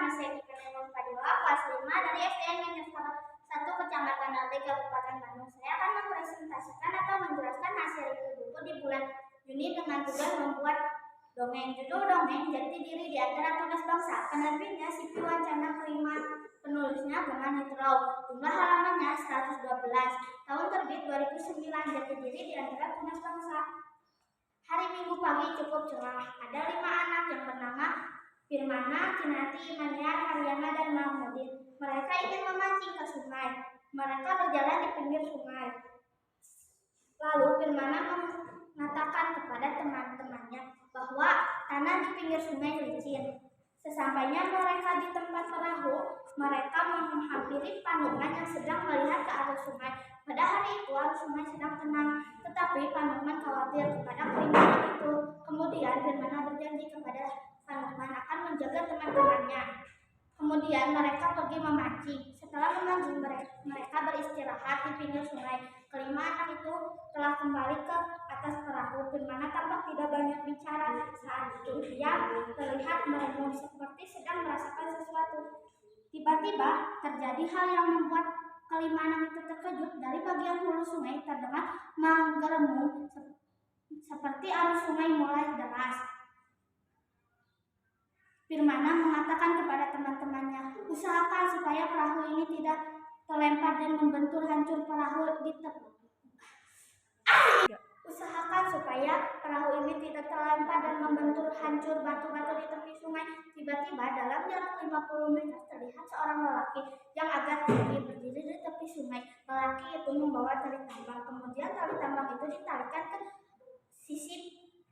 nama saya Tika Nenun Fadila, kelas 5 dari SDN Negeri 1 Kecamatan Dalte, Kabupaten Bandung. Saya akan mempresentasikan atau menjelaskan hasil review buku di bulan Juni dengan tugas membuat dongeng. Judul dongeng Jati Diri di Antara Tunas Bangsa. Penerbitnya Sipi Wancana Kelima, penulisnya Gema Nitro. Jumlah halamannya 112. Tahun terbit 2009. Jati Diri di Antara Tunas Bangsa. Hari Minggu pagi cukup cerah. Ada 5 anak yang bernama Firmana, Kinati, Maniar, Haryana, dan Mahmudin. Mereka ingin memancing ke sungai. Mereka berjalan di pinggir sungai. Lalu Firmana mengatakan kepada teman-temannya bahwa tanah di pinggir sungai licin. Sesampainya mereka di tempat perahu, mereka menghampiri Panukman yang sedang melihat ke arah sungai. Pada hari itu arus sungai sedang tenang, tetapi Panukman khawatir kepada kelima itu. Kemudian Firmana berjanji kepada Panukman akan menjaga teman-temannya. Kemudian mereka pergi memancing. Setelah memancing, mereka beristirahat di pinggir sungai. Kelima anak itu telah kembali ke atas perahu. Firmana tampak tidak banyak bicara. Saat itu dia terlihat merenung seperti sedang merasakan sesuatu. Tiba-tiba terjadi hal yang membuat kelima anak itu terkejut. Dari bagian hulu sungai terdengar menggeremu seperti arus sungai mulai deras. Firmana mengatakan kepada teman-temannya, usahakan supaya perahu ini tidak terlempar dan membentur hancur perahu di tepi. Usahakan supaya perahu ini tidak terlempar dan membentur hancur batu-batu di tepi sungai. Tiba-tiba dalam jarak 50 meter terlihat seorang lelaki yang agak tinggi berdiri di tepi sungai. Lelaki itu membawa tali tambang. Kemudian tali tambang itu ditarikan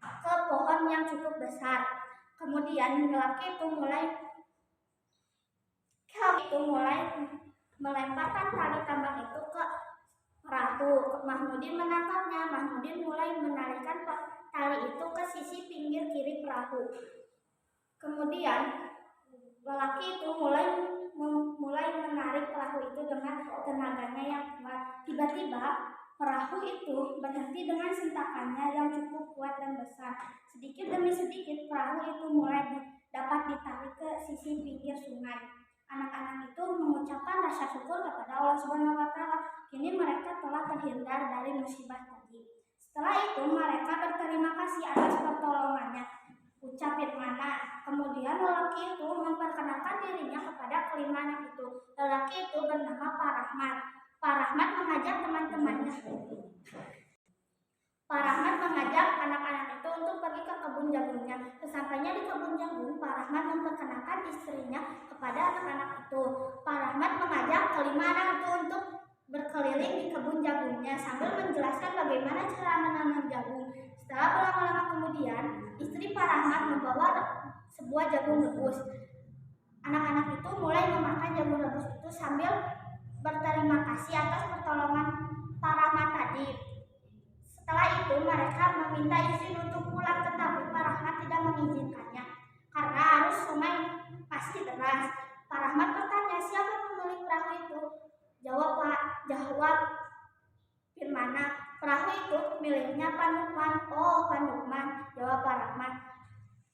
ke pohon yang cukup besar. Kemudian lelaki itu mulai melemparkan tali tambang itu ke perahu. Mahmudin menangkapnya. Mahmudin mulai menarikkan tali itu ke sisi pinggir kiri perahu. Kemudian lelaki itu mulai menarik perahu itu dengan tenaganya yang kuat. Tiba-tiba perahu itu berhenti dengan sentakannya yang cukup kuat dan besar. Sedikit demi sedikit perahu itu mulai dapat ditarik ke sisi pinggir sungai. Anak-anak itu mengucapkan rasa syukur kepada Allah Subhanahu wa Ta'ala. Kini mereka telah terhindar dari musibah tadi. Setelah itu mereka berterima kasih atas pertolongannya, ucap Firmana. Kemudian lelaki itu memperkenalkan dirinya kepada kelima anak itu. Lelaki itu bernama Pak Rahmat. Pak Rahmat mengajak teman-temannya. Pak Rahmat mengajak anak-anak itu untuk pergi ke kebun jagungnya. Sesampainya di kebun jagung, Pak Rahmat memperkenalkan istrinya kepada anak-anak itu. Pak Rahmat mengajak kelima anak itu untuk berkeliling di kebun jagungnya sambil menjelaskan bagaimana cara menanam jagung. Setelah berlama-lama kemudian, istri Pak Rahmat membawa sebuah jagung rebus. Anak-anak itu mulai memakan jagung rebus itu sambil berterima kasih atas pertolongan Pak Rahmat tadi. Setelah itu mereka meminta izin untuk pulang, tetapi Pak Rahmat tidak mengizinkannya karena arus sungai pasti deras. Pak Rahmat bertanya, siapa pemilik perahu itu? Jawab Firmana, perahu itu miliknya Panukman. Oh, Panukman, jawab Pak Rahmat.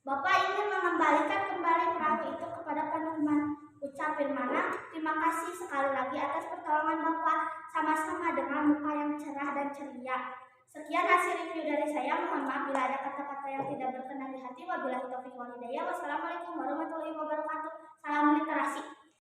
Bapak ingin mengembalikan kembali perahu itu kepada Panukman, ucap Firmana. Terima kasih sekali lagi atas pertolongan Bapak, sama-sama dengan muka yang cerah dan ceria. Sekian hasil review dari saya. Mohon maaf bila ada kata-kata yang tidak berkenan di hati. Wabillahi taufiq wal hidayah. Wassalamualaikum.